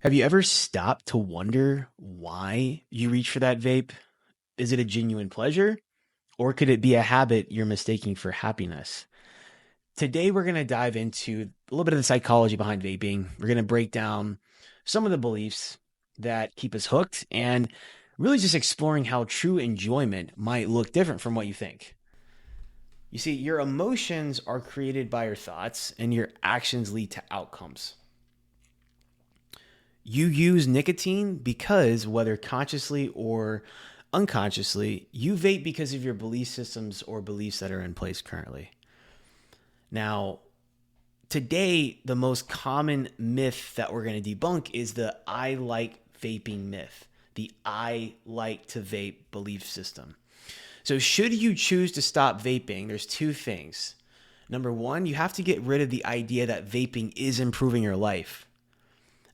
Have you ever stopped to wonder why you reach for that vape? Is it a genuine pleasure, or could it be a habit you're mistaking for happiness? Today, we're going to dive into a little bit of the psychology behind vaping. We're going to break down some of the beliefs that keep us hooked and really just exploring how true enjoyment might look different from what you think. You see, your emotions are created by your thoughts, and your actions lead to outcomes. You use nicotine because, whether consciously or unconsciously, you vape because of your belief systems or beliefs that are in place currently. Now, today, the most common myth that we're going to debunk is the I like vaping myth, the I like to vape belief system. So, should you choose to stop vaping, there's two things. Number one, you have to get rid of the idea that vaping is improving your life.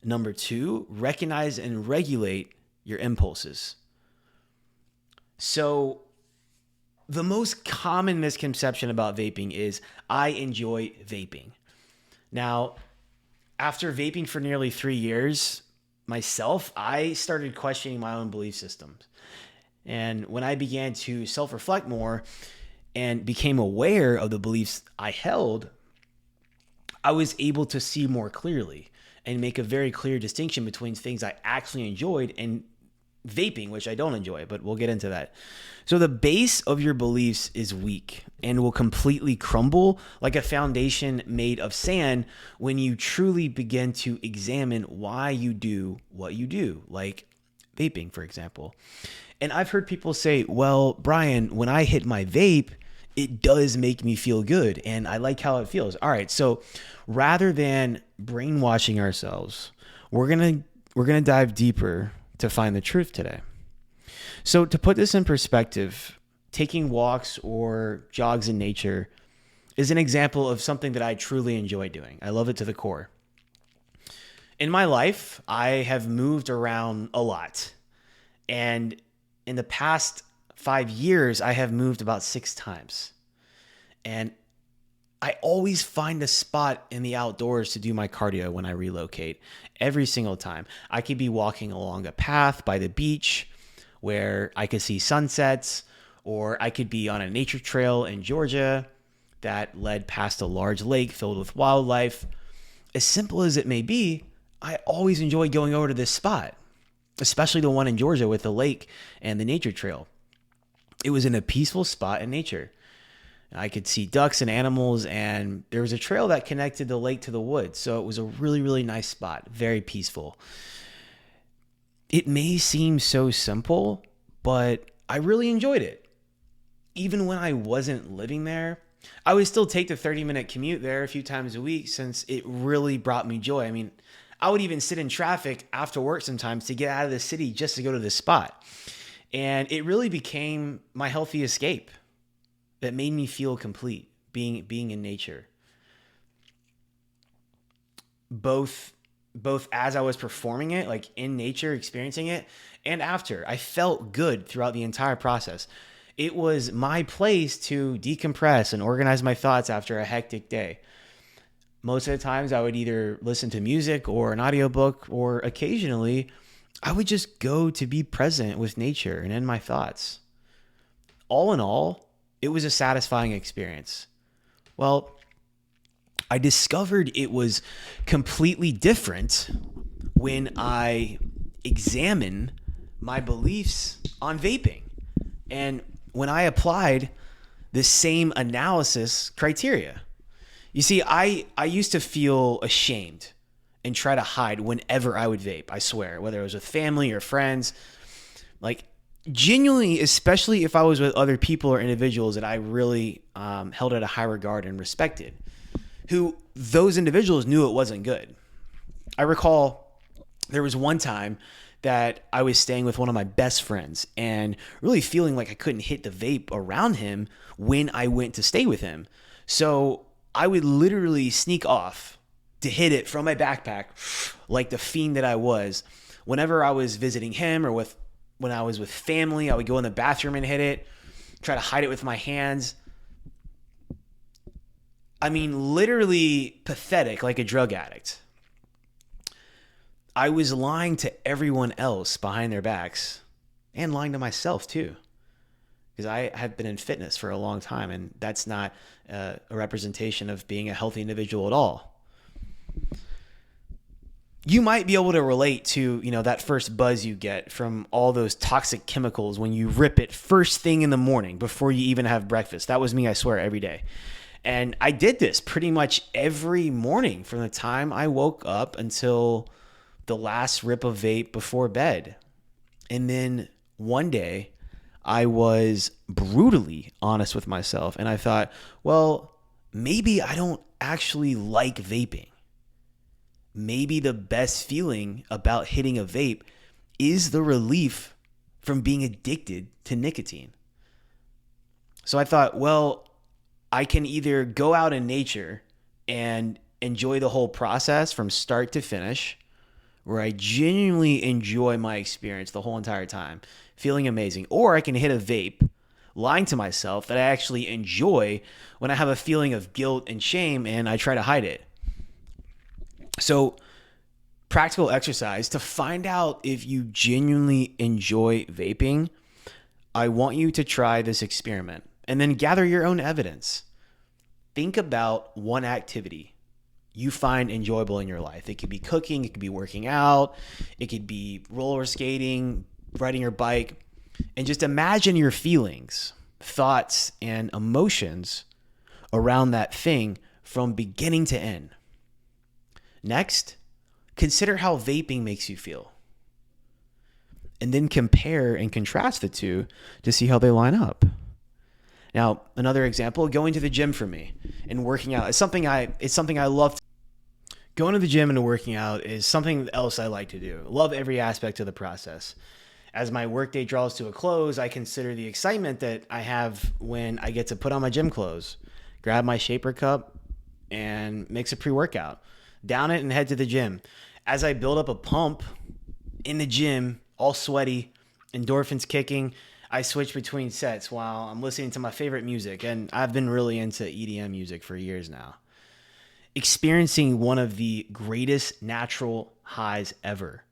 Number two, recognize and regulate your impulses. So, the most common misconception about vaping is I enjoy vaping. Now, after vaping for nearly 3 years, myself, I started questioning my own belief systems. And when I began to self reflect more and became aware of the beliefs I held, I was able to see more clearly and make a very clear distinction between things I actually enjoyed and vaping, which I don't enjoy, but we'll get into that. So the base of your beliefs is weak and will completely crumble like a foundation made of sand when you truly begin to examine why you do what you do, like vaping, for example. And I've heard people say, well, Brian, when I hit my vape, it does make me feel good and I like how it feels. All right. So rather than brainwashing ourselves, we're going to dive deeper to find the truth today. So to put this in perspective, taking walks or jogs in nature is an example of something that I truly enjoy doing. I love it to the core. In my life, I have moved around a lot. And in the past 5 years, I have moved about 6 times. And I always find a spot in the outdoors to do my cardio when I relocate every single time. I could be walking along a path by the beach where I could see sunsets, or I could be on a nature trail in Georgia that led past a large lake filled with wildlife. As simple as it may be, I always enjoy going over to this spot, especially the one in Georgia with the lake and the nature trail. It was in a peaceful spot in nature. I could see ducks and animals, and there was a trail that connected the lake to the woods. So it was a really, really nice spot, very peaceful. It may seem so simple, but I really enjoyed it. Even when I wasn't living there, I would still take the 30-minute commute there a few times a week since it really brought me joy. I mean, I would even sit in traffic after work sometimes to get out of the city just to go to this spot. And it really became my healthy escape that made me feel complete being in nature. Both as I was performing it, like in nature, experiencing it, and after. I felt good throughout the entire process. It was my place to decompress and organize my thoughts after a hectic day. Most of the times I would either listen to music or an audiobook, or occasionally I would just go to be present with nature and in my thoughts. All in all, it was a satisfying experience. Well, I discovered it was completely different when I examined my beliefs on vaping. And when I applied the same analysis criteria. You see, I used to feel ashamed and try to hide whenever I would vape, I swear, whether it was with family or friends. Like, genuinely, especially if I was with other people or individuals that I really held at a high regard and respected, who those individuals knew it wasn't good. I recall there was one time that I was staying with one of my best friends and really feeling like I couldn't hit the vape around him when I went to stay with him. So I would literally sneak off to hit it from my backpack like the fiend that I was. Whenever I was visiting him or when I was with family, I would go in the bathroom and hit it, try to hide it with my hands. I mean, literally pathetic, like a drug addict. I was lying to everyone else behind their backs and lying to myself too. Because I have been in fitness for a long time, and that's not a representation of being a healthy individual at all. You might be able to relate to, that first buzz you get from all those toxic chemicals when you rip it first thing in the morning before you even have breakfast. That was me, I swear, every day. And I did this pretty much every morning from the time I woke up until the last rip of vape before bed. And then one day I was brutally honest with myself, and I thought, well, maybe I don't actually like vaping. Maybe the best feeling about hitting a vape is the relief from being addicted to nicotine. So I thought, well, I can either go out in nature and enjoy the whole process from start to finish, where I genuinely enjoy my experience the whole entire time, feeling amazing, or I can hit a vape, lying to myself that I actually enjoy when I have a feeling of guilt and shame and I try to hide it. So, practical exercise to find out if you genuinely enjoy vaping. I want you to try this experiment and then gather your own evidence. Think about one activity you find enjoyable in your life. It could be cooking, it could be working out, it could be roller skating, riding your bike, and just imagine your feelings, thoughts, and emotions around that thing from beginning to end. Next, consider how vaping makes you feel. And then compare and contrast the two to see how they line up. Now, another example, going to the gym for me and working out is something I love. Going to the gym and working out is something else I like to do. Love every aspect of the process. As my workday draws to a close, I consider the excitement that I have when I get to put on my gym clothes, grab my shaper cup, and mix a pre-workout. Down it and head to the gym. As I build up a pump in the gym, all sweaty, endorphins kicking, I switch between sets while I'm listening to my favorite music. And I've been really into EDM music for years now. Experiencing one of the greatest natural highs ever.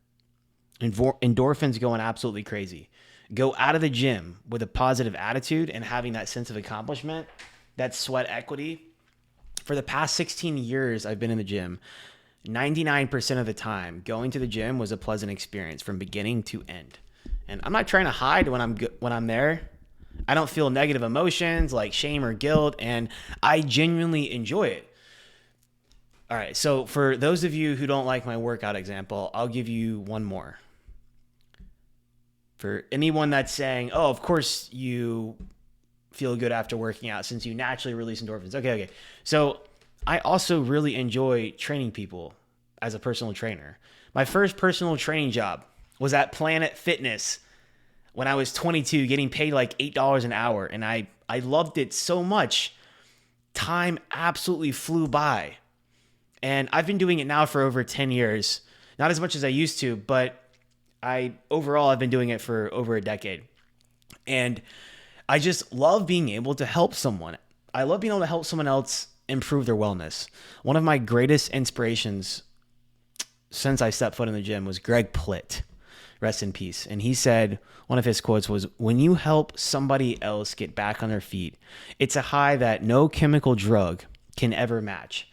Endorphins going absolutely crazy. Go out of the gym with a positive attitude and having that sense of accomplishment, that sweat equity. For the past 16 years I've been in the gym, 99% of the time, going to the gym was a pleasant experience from beginning to end. And I'm not trying to hide when I'm there. I don't feel negative emotions like shame or guilt, and I genuinely enjoy it. All right, so for those of you who don't like my workout example, I'll give you one more. For anyone that's saying, oh, of course you feel good after working out since you naturally release endorphins. Okay. So I also really enjoy training people as a personal trainer. My first personal training job was at Planet Fitness when I was 22, getting paid like $8 an hour. And I loved it so much. Time absolutely flew by. And I've been doing it now for over 10 years. Not as much as I used to, but I've been doing it for over a decade. And I just love being able to help someone. I love being able to help someone else improve their wellness. One of my greatest inspirations since I stepped foot in the gym was Greg Plitt, rest in peace. And he said, one of his quotes was, when you help somebody else get back on their feet, it's a high that no chemical drug can ever match.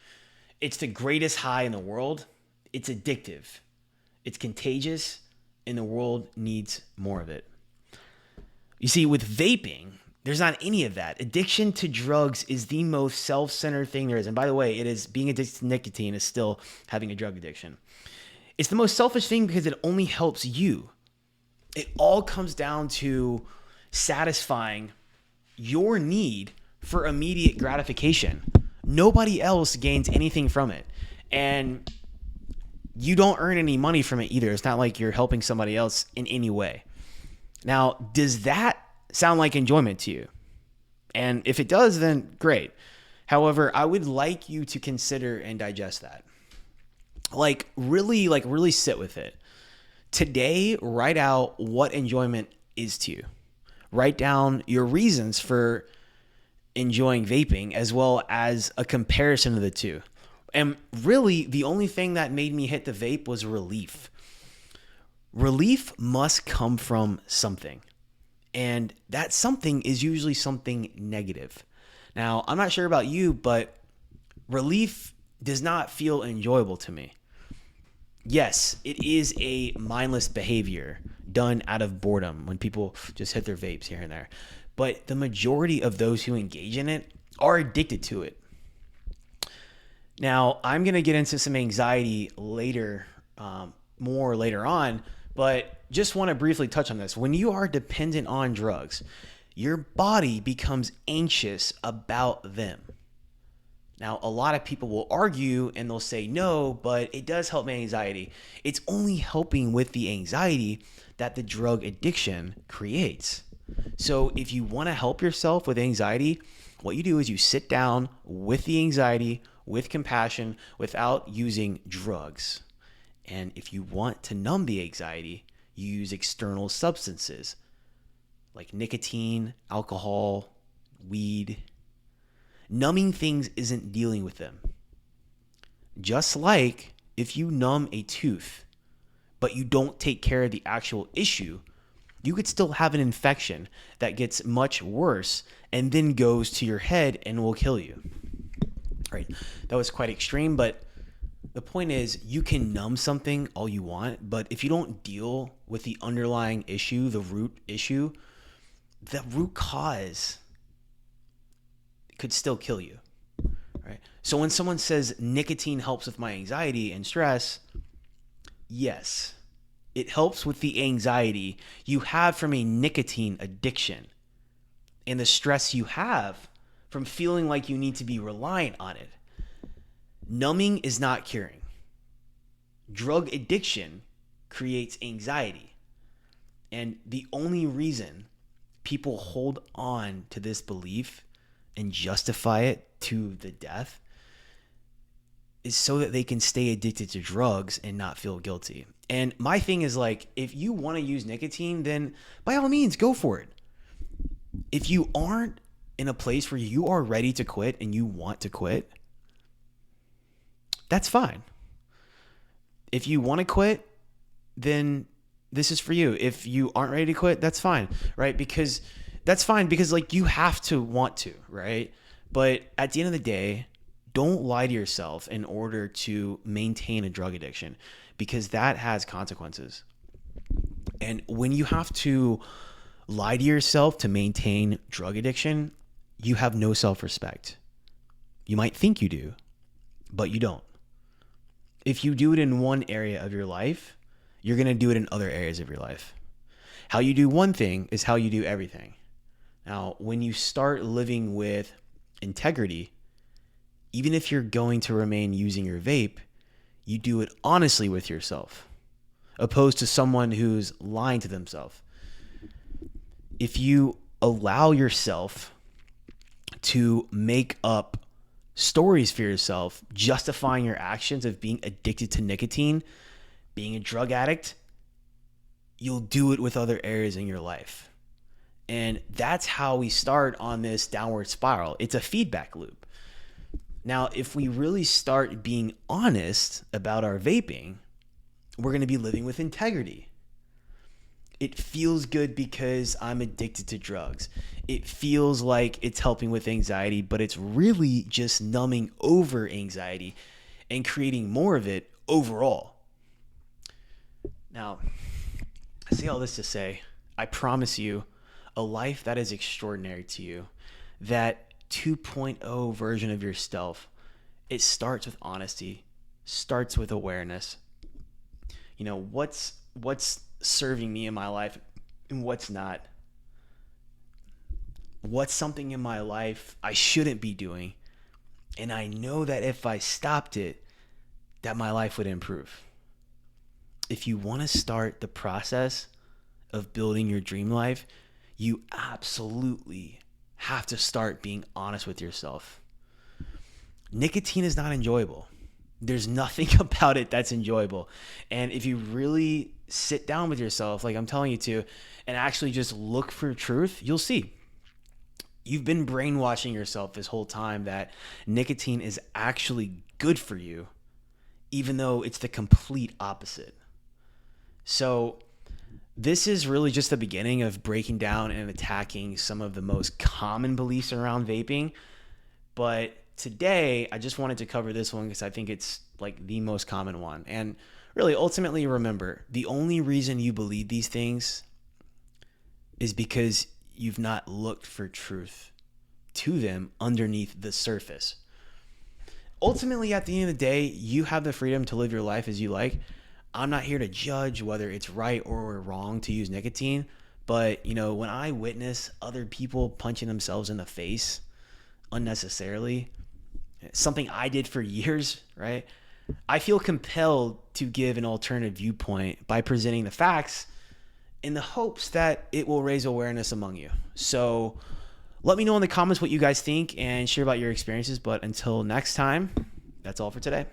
It's the greatest high in the world. It's addictive. It's contagious, and the world needs more of it. You see, with vaping, there's not any of that. Addiction to drugs is the most self-centered thing there is. And by the way, it is being addicted to nicotine is still having a drug addiction. It's the most selfish thing because it only helps you. It all comes down to satisfying your need for immediate gratification. Nobody else gains anything from it. And you don't earn any money from it either. It's not like you're helping somebody else in any way. Now, does that sound like enjoyment to you? And if it does, then great. However, I would like you to consider and digest that. Really sit with it. Today, write out what enjoyment is to you. Write down your reasons for enjoying vaping as well as a comparison of the two. And really, the only thing that made me hit the vape was relief. Relief must come from something. And that something is usually something negative. Now, I'm not sure about you, but relief does not feel enjoyable to me. Yes, it is a mindless behavior done out of boredom when people just hit their vapes here and there. But the majority of those who engage in it are addicted to it. Now, I'm going to get into some anxiety later, more later on, but just want to briefly touch on this. When you are dependent on drugs, your body becomes anxious about them. Now, a lot of people will argue and they'll say no, but it does help my anxiety. It's only helping with the anxiety that the drug addiction creates. So, if you want to help yourself with anxiety, what you do is you sit down with the anxiety, with compassion, without using drugs. And if you want to numb the anxiety, you use external substances like nicotine, alcohol, weed. Numbing things isn't dealing with them. Just like if you numb a tooth, but you don't take care of the actual issue, you could still have an infection that gets much worse and then goes to your head and will kill you. Right? That was quite extreme, but the point is you can numb something all you want, but if you don't deal with the underlying issue, the root issue, the root cause could still kill you, right? So when someone says nicotine helps with my anxiety and stress, yes, it helps with the anxiety you have from a nicotine addiction and the stress you have from feeling like you need to be reliant on it. Numbing is not curing. Drug addiction creates anxiety. And the only reason people hold on to this belief and justify it to the death is so that they can stay addicted to drugs and not feel guilty. And my thing is like, if you want to use nicotine, then by all means, go for it. If you aren't in a place where you are ready to quit and you want to quit, that's fine. If you want to quit, then this is for you. If you aren't ready to quit, that's fine, right? Because that's fine because like you have to want to, right? But at the end of the day, don't lie to yourself in order to maintain a drug addiction because that has consequences. And when you have to lie to yourself to maintain drug addiction, you have no self-respect. You might think you do, but you don't. If you do it in one area of your life, you're going to do it in other areas of your life. How you do one thing is how you do everything. Now, when you start living with integrity, even if you're going to remain using your vape, you do it honestly with yourself, opposed to someone who's lying to themselves. If you allow yourself to make up stories for yourself, justifying your actions of being addicted to nicotine, being a drug addict, you'll do it with other areas in your life. And that's how we start on this downward spiral. It's a feedback loop. Now, if we really start being honest about our vaping, we're going to be living with integrity. It feels good because I'm addicted to drugs. It feels like it's helping with anxiety, but it's really just numbing over anxiety and creating more of it overall. Now, I say all this to say, I promise you a life that is extraordinary to you, that 2.0 version of yourself, it starts with honesty, starts with awareness. You know, what's serving me in my life and what's not. What's something in my life I shouldn't be doing, and I know that if I stopped it, that my life would improve. If you want to start the process of building your dream life, you absolutely have to start being honest with yourself. Nicotine is not enjoyable. There's nothing about it that's enjoyable. And if you really sit down with yourself, like I'm telling you to, and actually just look for truth, you'll see. You've been brainwashing yourself this whole time that nicotine is actually good for you, even though it's the complete opposite. So this is really just the beginning of breaking down and attacking some of the most common beliefs around vaping. But today, I just wanted to cover this one because I think it's like the most common one. And really, ultimately, remember, the only reason you believe these things is because you've not looked for truth to them underneath the surface. Ultimately, at the end of the day, you have the freedom to live your life as you like. I'm not here to judge whether it's right or wrong to use nicotine, but when I witness other people punching themselves in the face unnecessarily, something I did for years, right? I feel compelled to give an alternative viewpoint by presenting the facts in the hopes that it will raise awareness among you. So let me know in the comments what you guys think and share about your experiences. But until next time, that's all for today.